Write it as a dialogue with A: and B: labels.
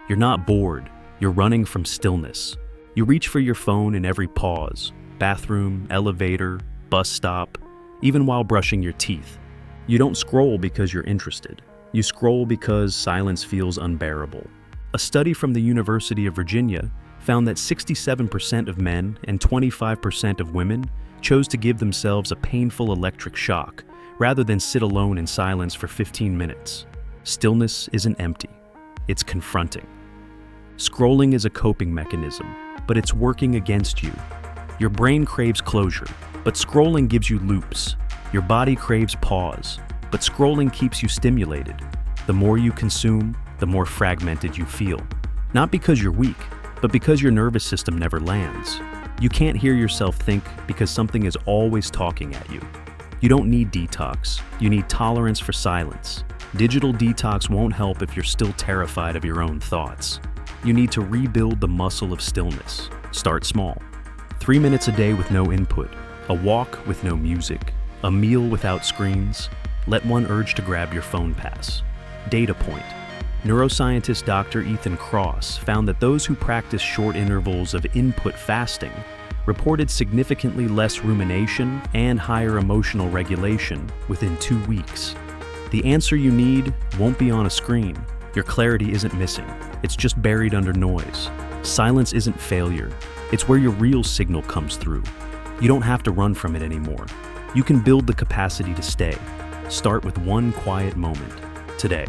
A: You're not bored, you're running from stillness. You reach for your phone in every pause, bathroom, elevator, bus stop, even while brushing your teeth. You don't scroll because you're interested. You scroll because silence feels unbearable. A study from the University of Virginia found that 67% of men and 25% of women chose to give themselves a painful electric shock rather than sit alone in silence for 15 minutes. Stillness isn't empty, it's confronting. Scrolling is a coping mechanism, but it's working against you. Your brain craves closure, but scrolling gives you loops. Your body craves pause, but scrolling keeps you stimulated. The more you consume, the more fragmented you feel. Not because you're weak, but because your nervous system never lands. You can't hear yourself think because something is always talking at you. You don't need detox, you need tolerance for silence. Digital detox won't help if you're still terrified of your own thoughts. You need to rebuild the muscle of stillness. Start small. 3 minutes a day with no input, a walk with no music, a meal without screens. Let one urge to grab your phone pass. Data point. Neuroscientist Dr. Ethan Kross found that those who practice short intervals of input fasting reported significantly less rumination and higher emotional regulation within 2 weeks. The answer you need won't be on a screen. Your clarity isn't missing. It's just buried under noise. Silence isn't failure. It's where your real signal comes through. You don't have to run from it anymore. You can build the capacity to stay. Start with one quiet moment today.